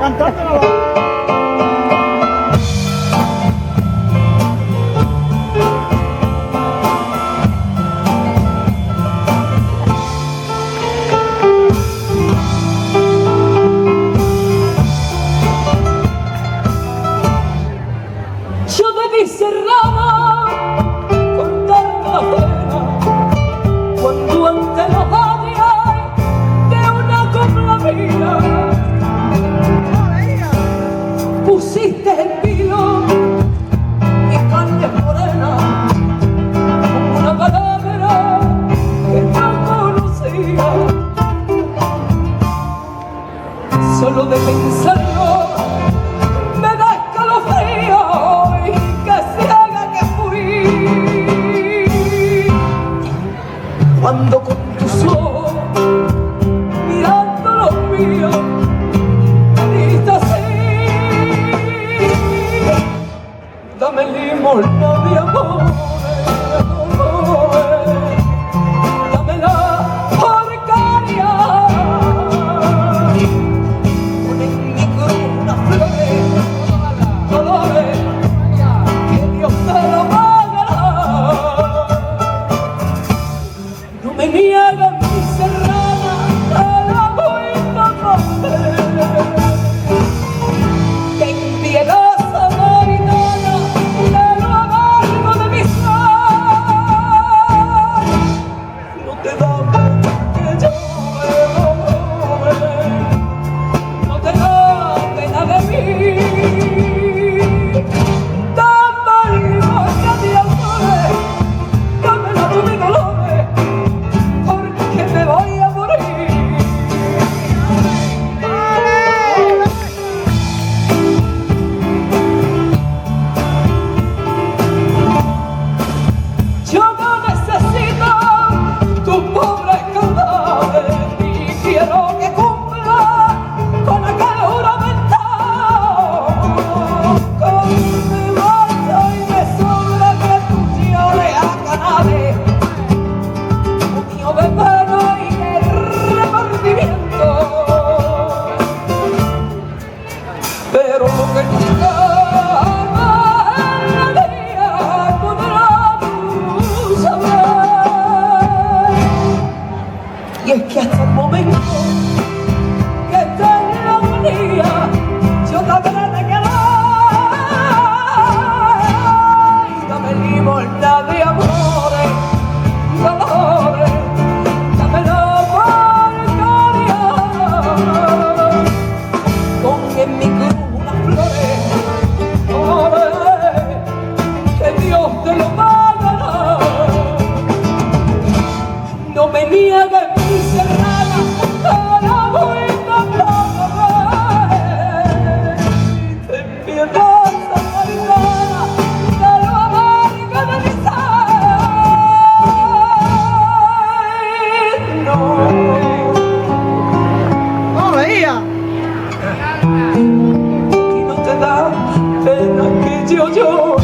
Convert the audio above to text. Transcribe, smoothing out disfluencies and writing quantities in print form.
cantando. Yo te vi serrana con tanta pena cuando ante los odios de una copla mía pusiste el vino y carne morena como una palabra que no conocía. Solo de pensarlo me da escalofrío y que ciega que fui cuando con tus ojos mirando los míos me diste así: dame limosna de amores, dame la porcaria, pon en mi cruz unas flores, dolores, que Dios te lo pagará. No me niegues mi serrana, te la voy a comer. Ten piedad, samaritana, de lo amargo de mi ser. No te da pena que yo me robe, no te da pena de mí. Dame limosna de amores, dame la de mis dolores, porque me voy a morir. Yo no necesito tus pobres caudales, ni quiero que cumpla con aquel juramento. Con mi marcha y me sobra que tú llores a canales, un mío de pena y de remordimiento. Pero lo que nunca jamás en la vida podrás tú saber, y es que hasta el momento que estés en la agonía, yo te habré de querer. Dame limosna de amores, dolores, dame la porcaria, pon en mi cruz unas flores, flores, que Dios te lo pagará. No me niegues mi serrana, te la voy a comer. Ten piedad, samaritana, de lo amargo de mi ser. No. ¡No veía! Y no te da pena que yo llore.